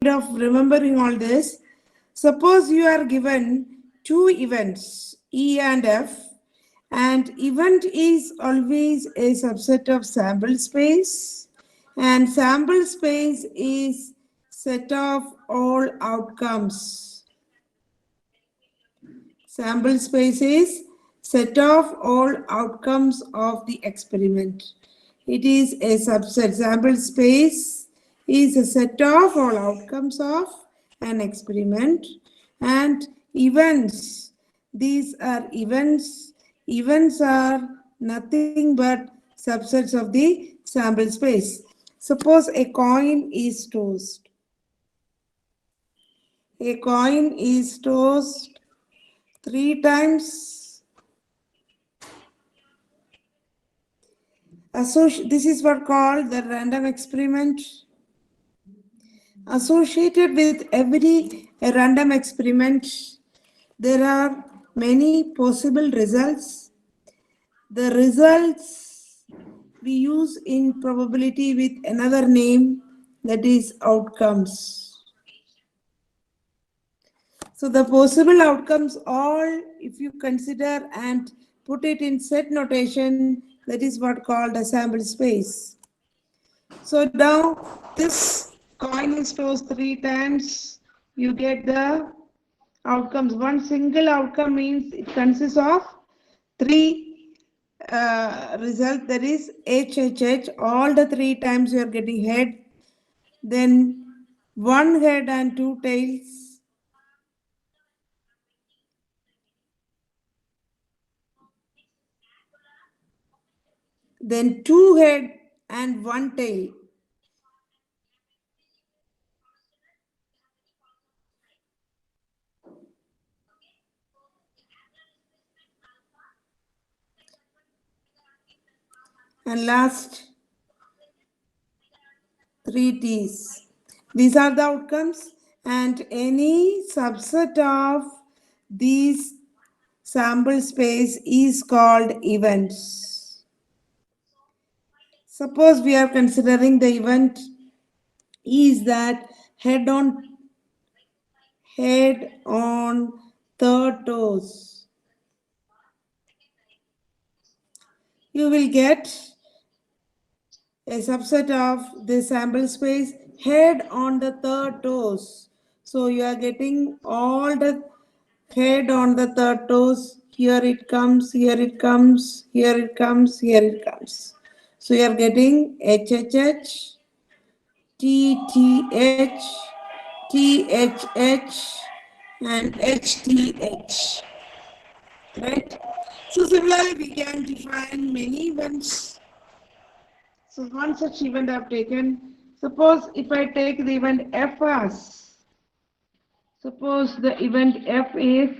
of remembering all this, suppose you are given two events, E and F, and event is always a subset of sample space, and sample space is set of all outcomes. Sample space is set of all outcomes of the experiment. It is a subset. Sample space is a set of all outcomes of an experiment. And events, these are events. Events are nothing but subsets of the sample space. Suppose a coin is tossed. A coin is tossed three times. This is what called the random experiment. Associated with every random experiment, there are many possible results. The results we use in probability with another name, that is outcomes. So the possible outcomes all, if you consider and put it in set notation, that is what called a sample space. So now this coin is tossed three times, you get the outcomes. One single outcome means it consists of three results, that is HHH. All the three times you are getting head, then one head and two tails. Then two head and one tail. And last, three T's. These are the outcomes, and any subset of these sample space is called events. Suppose we are considering the event is that head on third toes. You will get a subset of the sample space head on the third toes. So you are getting all the head on the third toes. Here it comes, here it comes, here it comes, here it comes. So you are getting HHH, TTH, THH, and HTH. Right? So similarly, we can define many events. So one such event I have taken. Suppose if I take the event F as, suppose the event F is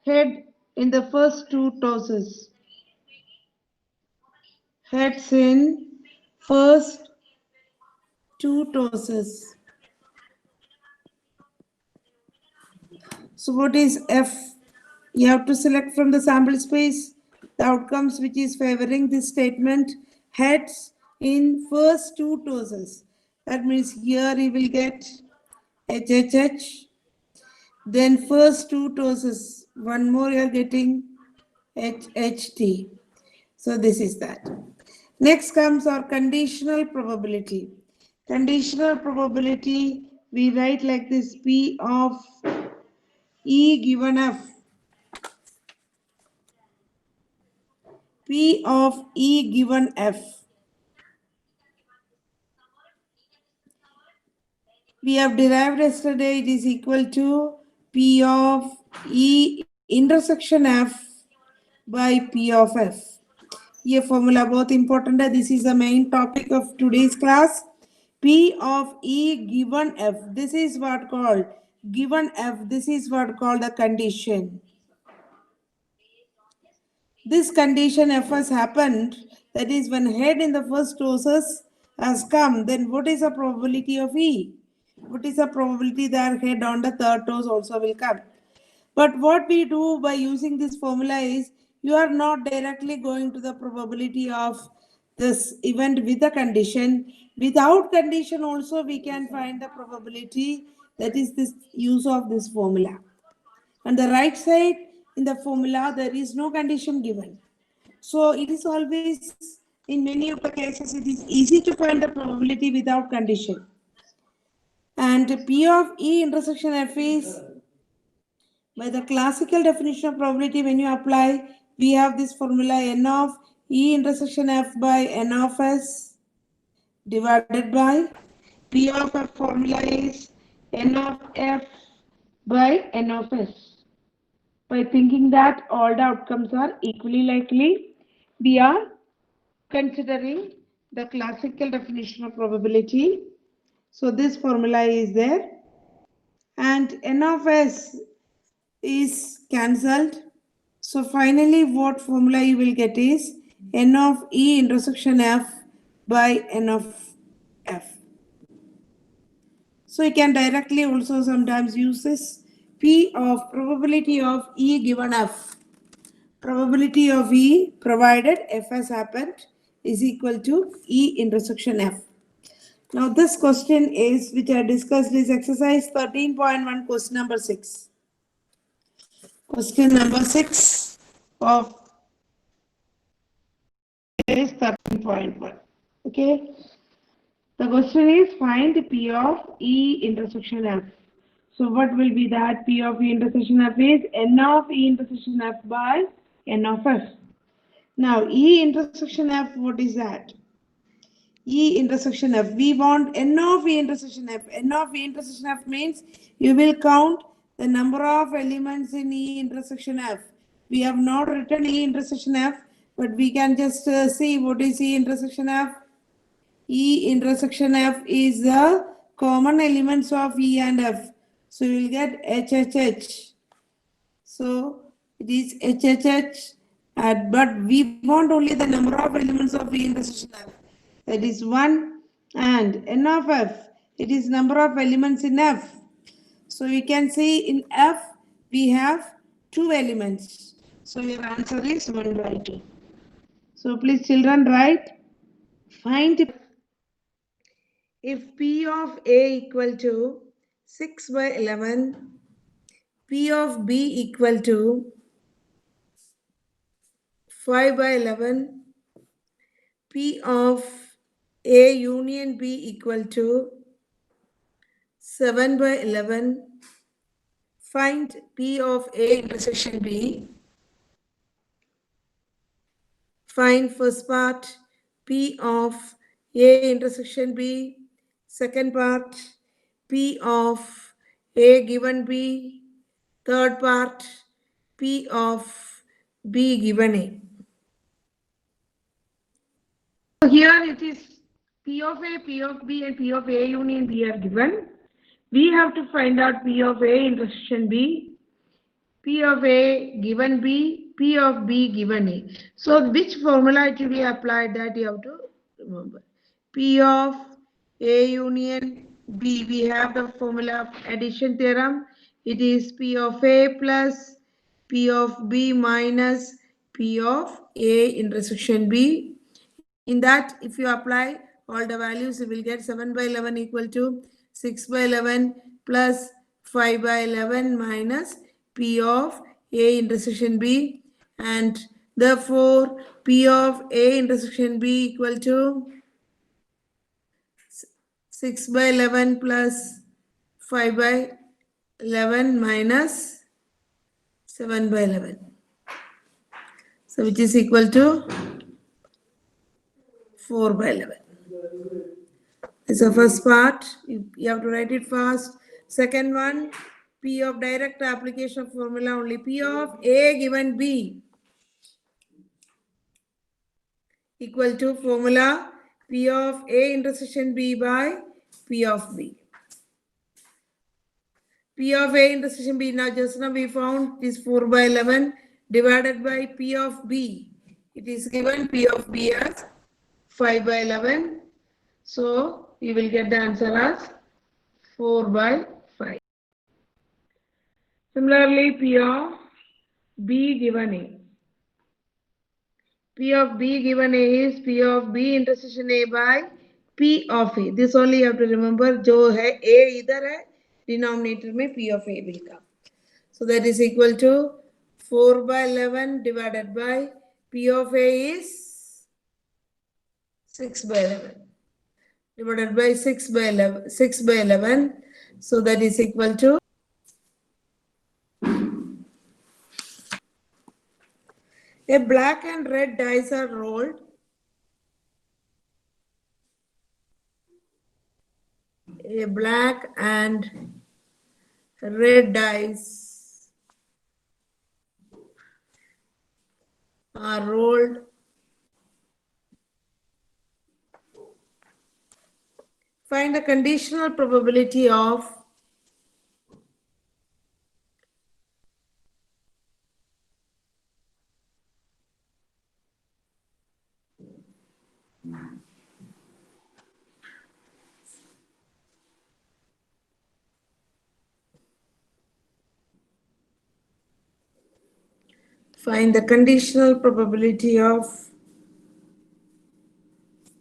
head in the first two tosses. Heads in first two tosses. So what is F? You have to select from the sample space the outcomes which is favoring this statement. Heads in first two tosses. That means here you will get HHH. Then first two tosses. One more you are getting HHT. So this is that. Next comes our conditional probability. Conditional probability, we write like this: P of E given F. P of E given F. We have derived yesterday, it is equal to P of E intersection F by P of F. ये formula बहुत important है. This is the main topic of today's class. P of E given F. This is what called given F. This is what called the condition. This condition F has happened. That is when head in the first tosses has come. Then what is the probability of E? What is the probability that head on the third toes also will come? But what we do by using this formula is you are not directly going to the probability of this event with a condition. Without condition also we can find the probability. That is this use of this formula. On the right side in the formula there is no condition given. So it is always, in many of the cases, it is easy to find the probability without condition. And P of E intersection F is, by the classical definition of probability, when you apply, we have this formula N of E intersection F by N of S divided by P of F formula is N of F by N of S. By thinking that all the outcomes are equally likely, we are considering the classical definition of probability. So this formula is there, and N of S is cancelled. So finally what formula you will get is N of E intersection F by N of F. So you can directly also sometimes use this P of probability of E given F. Probability of E provided F has happened is equal to E intersection F. Now this question is, which I discussed, is exercise 13.1, question number 6. Question number 6 of is 13.1. Okay. The question is, find P of E intersection F. So what will be that? P of E intersection F is N of E intersection F by N of F. Now E intersection F, what is that? E intersection F. We want N of E intersection F. N of E intersection F means you will count the number of elements in E intersection F. We have not written E intersection F, but we can just see what is E intersection F. E intersection F is the common elements of E and F. So you will get HHH. So it is HHH, but we want only the number of elements of E intersection F. That is 1, and N of F, it is number of elements in F. So we can see in F we have 2 elements. So your answer is 1 by 2. So please children write, find if P of A equal to 6 by 11, P of B equal to 5 by 11, P of A union B equal to 7 by 11. Find P of A intersection B. Find first part P of A intersection B. Second part P of A given B. Third part P of B given A. So here it is P of A, P of B, and P of A union B are given. We have to find out P of A intersection B, P of A given B, P of B given A. So which formula it will be applied, that you have to remember. P of A union B, we have the formula of addition theorem. It is P of A plus P of B minus P of A intersection B. In that, if you apply all the values, you will get 7 by 11 equal to 6 by 11 plus 5 by 11 minus P of A intersection B, and therefore P of A intersection B equal to 6 by 11 plus 5 by 11 minus 7 by 11. So which is equal to 4 by 11. It's the first part. You have to write it fast. Second one, P of direct application of formula only. P of A given B equal to formula P of A intersection B by P of B. P of A intersection B, now just now we found is 4 by 11 divided by P of B. It is given P of B as 5 by 11. So we will get the answer as 4 by 5. Similarly, P of B given A. P of B given A is P of B intersection A by P of A. This only you have to remember. जो है A इधर है, denominator में P of A will come. So that is equal to 4 by 11 divided by P of A is 6 by 11 divided by 6 by 11. 6 by 11. So that is equal to a black and red dice are rolled. A black and red dice are rolled. Find the conditional probability of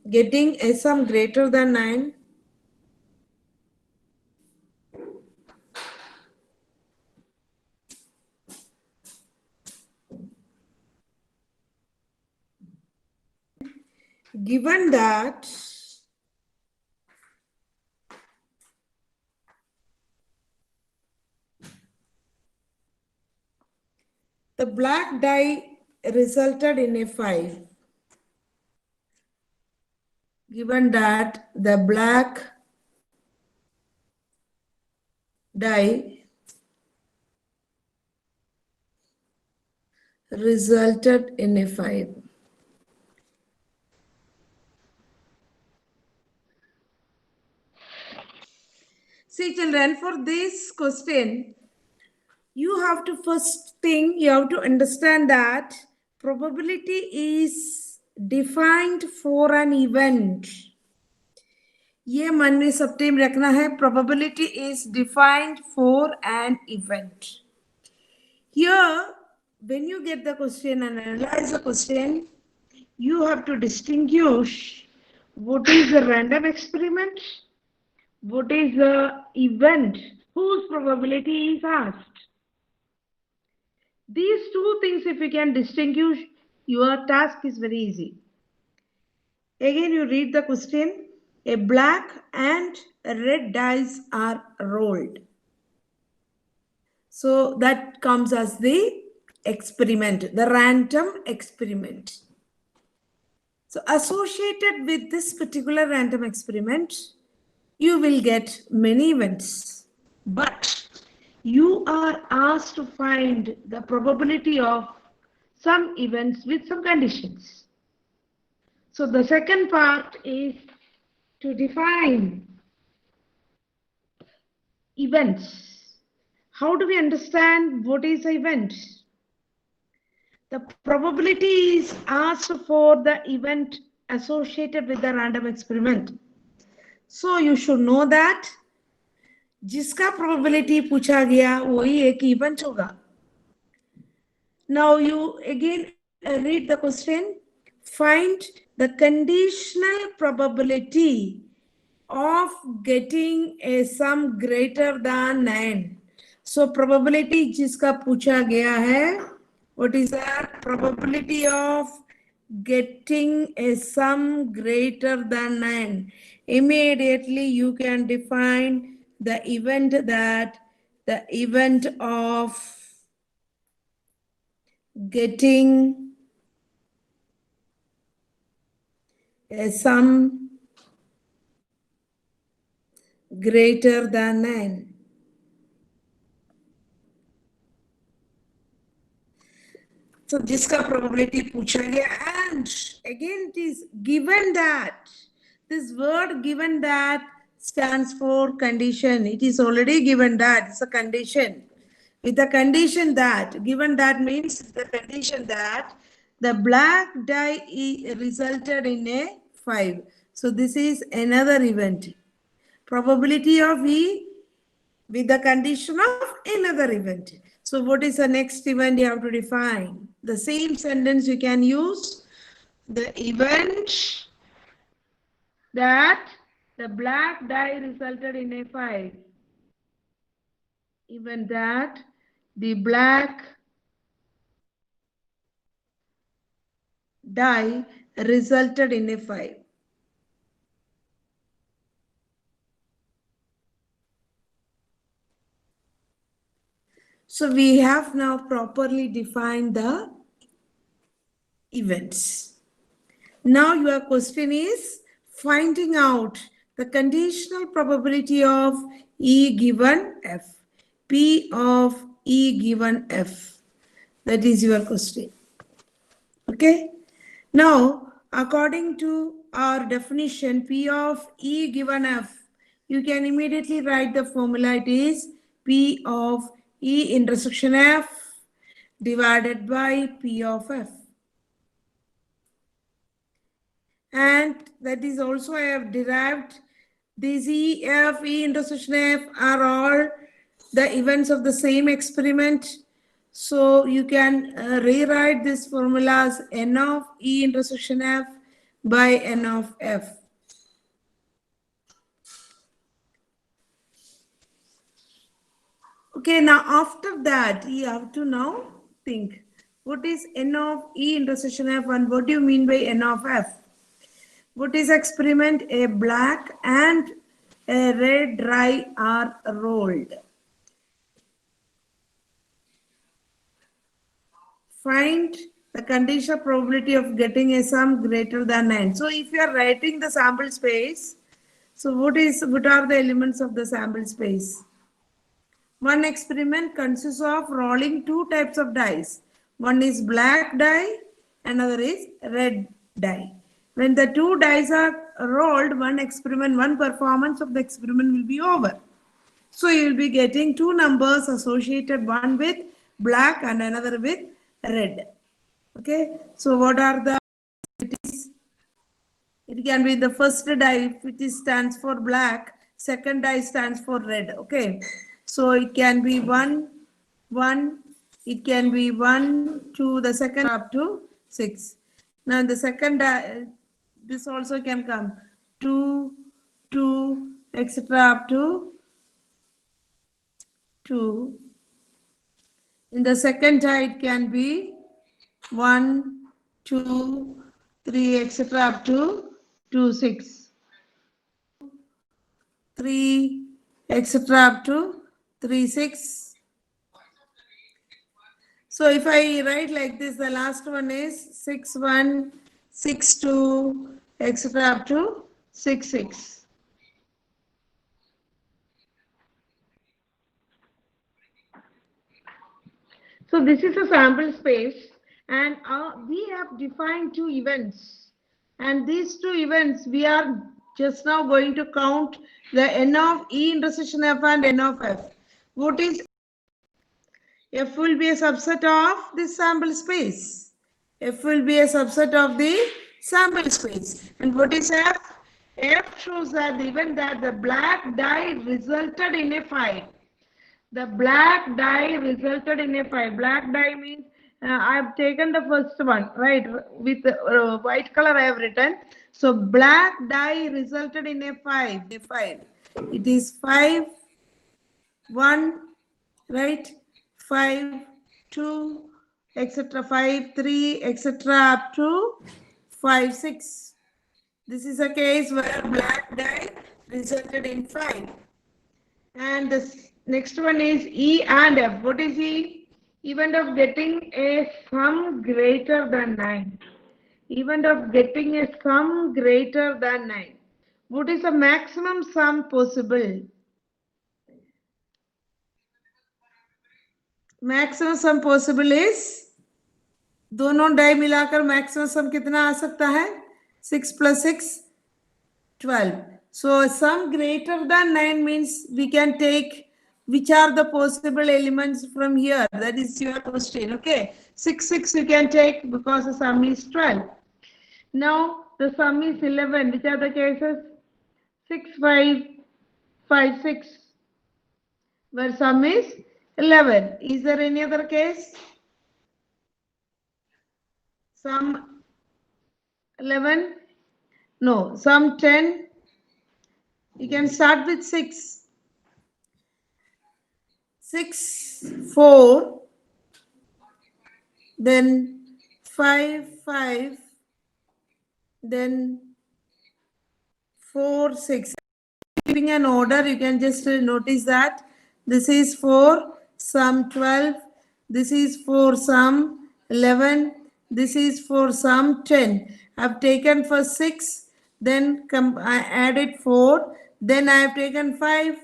getting a sum greater than 9 given that the black die resulted in a 5. Given that the black die resulted in a 5. See children, for this question, you have to first thing, you have to understand that probability is defined for an event. ये मन में सब time रखना है, probability is defined for an event. Here, when you get the question and analyze the question, you have to distinguish what is the random experiment, what is the event whose probability is asked. These two things, if you can distinguish, your task is very easy. Again, you read the question. A black and a red dice are rolled. So that comes as the experiment, the random experiment. So associated with this particular random experiment, you will get many events. But you are asked to find the probability of some events with some conditions. So the second part is to define events. How do we understand what is an event? The probability is asked for the event associated with the random experiment. So you should know that जिसका probability पूछा गया वही एक event होगा. Now you again read the question. Find the conditional probability of getting a sum greater than 9. So probability जिसका पूछा गया है, what is that? Probability of getting a sum greater than 9. Immediately you can define the event of getting a sum greater than 9. So जिसका probability पूछा गया, and again it is given that, this word given that stands for condition. It is already given that, it's a condition. With the condition that, given that means the condition that the black die resulted in a 5. So this is another event. Probability of E with the condition of another event. So what is the next event you have to define? The same sentence you can use the event that the black die resulted in a 5. Even that the black die resulted in a 5. So we have now properly defined the events. Now your question is finding out the conditional probability of E given F. P of E given F. That is your question. Okay. Now, according to our definition, P of E given F, you can immediately write the formula. It is P of E intersection F divided by P of F. And that is also I have derived these E, F, E intersection F are all the events of the same experiment. So you can rewrite this formula as N of E intersection F by N of F. Okay, now after that, you have to now think what is N of E intersection F and what do you mean by N of F? What is experiment? A black and a red dye are rolled. Find the conditional probability of getting a sum greater than 9. So if you are writing the sample space, so what are the elements of the sample space? One experiment consists of rolling two types of dice. One is black die, another is red die. When the two dice are rolled, one performance of the experiment will be over. So you will be getting two numbers associated, one with black and another with red. Okay, so what are the activities? It can be the first die, which stands for black, second die stands for red. Okay, so it can be 1, 1, it can be 1, 2, the second up to 6. Now the second die, this also can come 2, 2, etc. up to 2. In the second die, it can be 1, 2, 3, etc. up to 2, 6. 3, etc. up to 3, 6. So if I write like this, the last one is 6, 1, 6, 2, etc. up to 6, 6. So this is a sample space and we have defined two events, and these two events we are just now going to count the N of E intersection F and N of F. What is F? Will be a subset of this sample space. F will be a subset of the sample space. And what is F? F shows that the event that the black die resulted in a 5. The black die resulted in a 5. Black die means I have taken the first one, right? With white color I have written. So black die resulted in a 5. It is 5, 1, right? 5, 2, etc. 5, 3, etc. up to 5, 6. This is a case where black die resulted in 5. And the next one is E and F. What is E? Event of getting a sum greater than 9. Event of getting a sum greater than 9. What is the maximum sum possible? Maximum sum possible is, दोनों die मिलाकर maximum सम कितना आ सकता है? 6 plus 6, 12. So sum greater than 9 means we can take which are the possible elements from here. That is your question. Okay. 6, 6 you can take because the sum is 12. Now the sum is 11. Which are the cases? 6, 5, 5, 6. Where sum is 11. Is there any other case? Sum 11? No, sum 10. You can start with 6. 6, 4, then 5, 5, then 4, 6. Giving an order, you can just notice that this is for sum 12, this is for sum 11, this is for sum 10. I've taken for 6, then I added 4, then I have taken 5,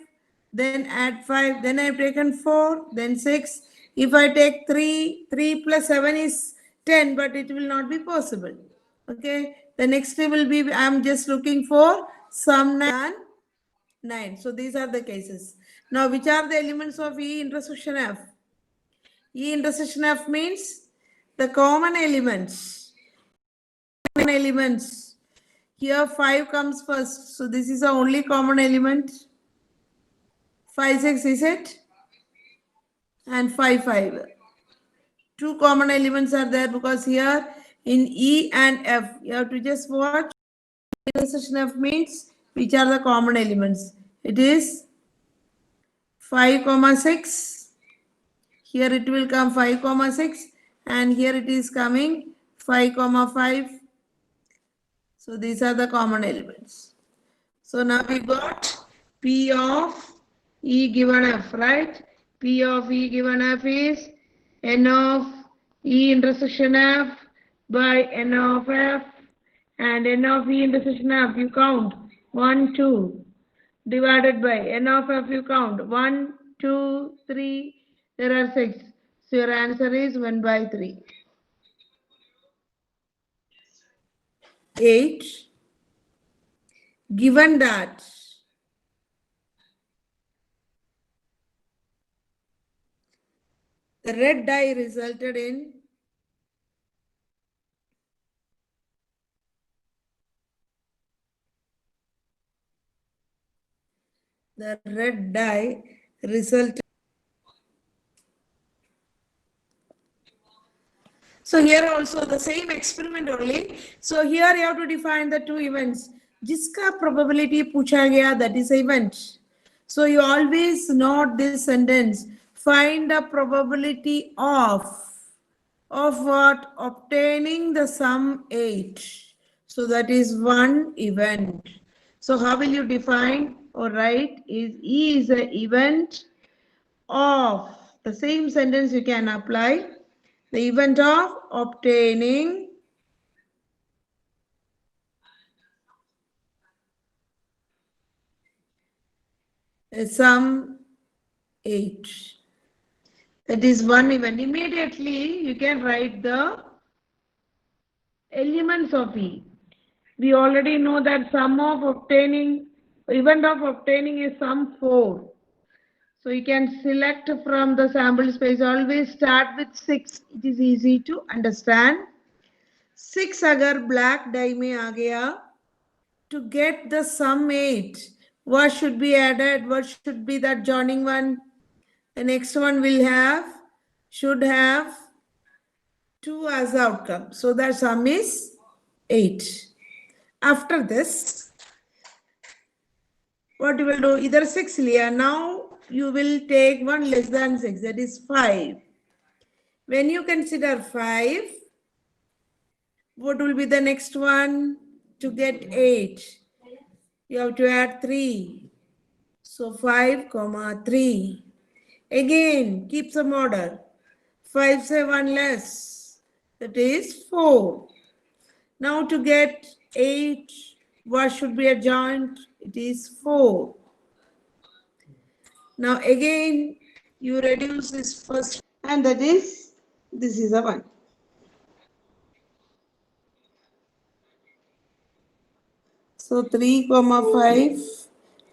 then add 5, then I have taken 4, then 6. If I take 3, 3 plus 7 is 10, but it will not be possible. Okay, the next will be, I am just looking for sum 9. So these are the cases. Now, which are the elements of E intersection F? E intersection F means the common elements. Common elements. Here 5 comes first. So this is the only common element. 5, 6 is it? And 5, 5. Two common elements are there because here in E and F, you have to just watch. Intersection F means which are the common elements. It is 5, 6. Here it will come 5, 6, and here it is coming 5, 5. So these are the common elements. So now we got P of E given F, right? P of E given F is N of E intersection F by N of F, and N of E intersection F you count 1, 2 divided by N of F you count 1, 2, 3, there are 6. So your answer is 1 by 3. 8. Given that the red dye resulted in So here also the same experiment only. So here you have to define the two events. जिसका probability पूछा गया, that is event. So you always note this sentence. Find the probability of what? Obtaining the sum 8. So that is one event. So how will you define or write? E is an event of, the same sentence you can apply, the event of obtaining a sum 8. That is one event. Immediately you can write the elements of E. We already know that event of obtaining is sum 4. So you can select from the sample space. Always start with 6. It is easy to understand. 6 agar black dye mein aa gaya, to get the sum 8, what should be added? What should be that joining one? The next one should have 2 as the outcome. So that sum is 8. After this, what you will do? Either 6 liya. Now you will take one less than 6, that is 5. When you consider 5, what will be the next one? To get 8, you have to add 3. So 5, 3. Again, keep some order. 5 say 1 less, that is 4. Now to get 8, what should be adjoined? It is 4. Now again, you reduce this first, and this is a 1. So 3, 5,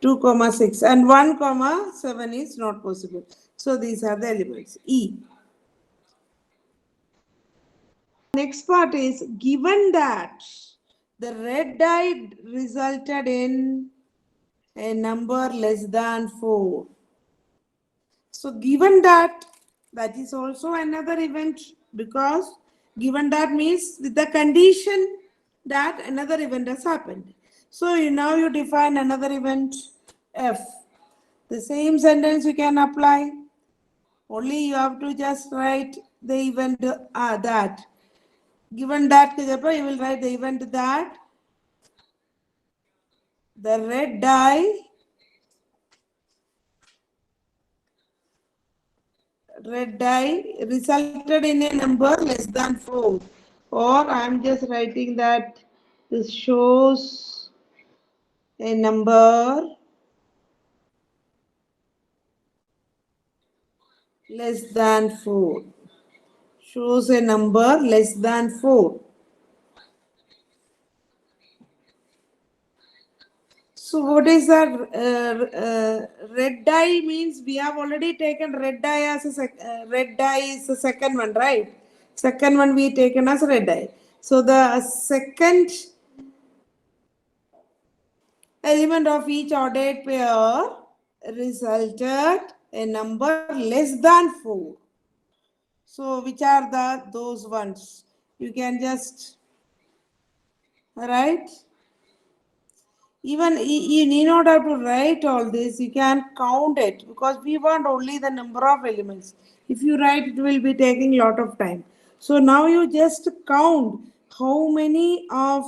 2, 6, and 1, 7 is not possible. So these are the elements. E. Next part is, given that the red dye resulted in a number less than 4. So given that is also another event, because given that means with the condition that another event has happened. So now you define another event F. The same sentence you can apply. Only you have to just write the event that. Given that, you will write the event that the red die resulted in a number less than 4. Or I am just writing that this shows a number less than 4. Shows a number less than 4. So what is that? Red die means we have already taken red die as a red die is the second one, right? Second one we taken as red die. So the second element of each ordered pair resulted a number less than 4. So which are those ones? You can just write. Even you need not have to write all this. You can count it because we want only the number of elements. If you write, it will be taking a lot of time. So now you just count how many of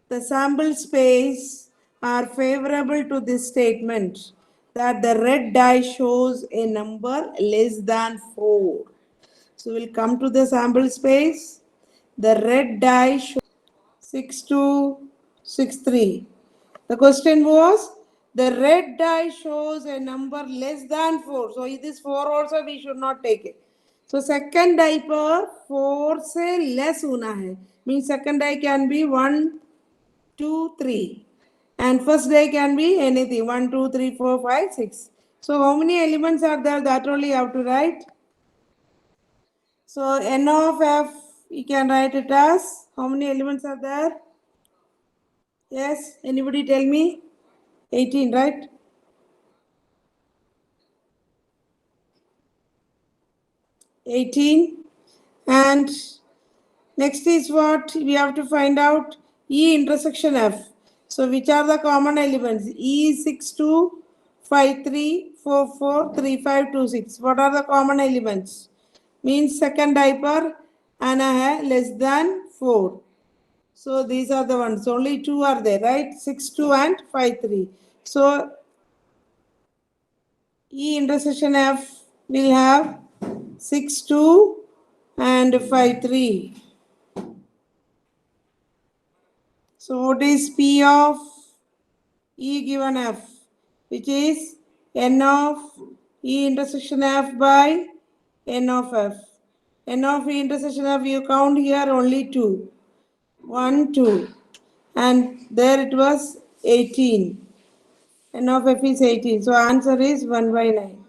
the sample space are favorable to this statement that the red die shows a number less than 4. So we'll come to the sample space. The red die shows 6263. The question was the red die shows a number less than 4. So this 4 also we should not take it. So second die पर 4 से less होना है. Means second die can be 1, 2, 3. And first die can be anything 1, 2, 3, 4, 5, 6. So how many elements are there? That only you have to write. So n of f, you can write it as how many elements are there? Yes, anybody tell me? 18, right? 18. And next is what we have to find out E intersection F. So which are the common elements? E is 6, 2, 5, 3, 4, 4, 3, 5, 2, 6. What are the common elements? Means second diaper and less than 4. So these are the ones. Only 2 are there, right? 6, 2 and 5, 3. So E intersection F will have 6, 2 and 5, 3. So what is P of E given F? Which is N of E intersection F by N of F. N of E intersection F, you count here only 2. 1, 2. And there it was 18. N of F is 18. So answer is 1 by 9.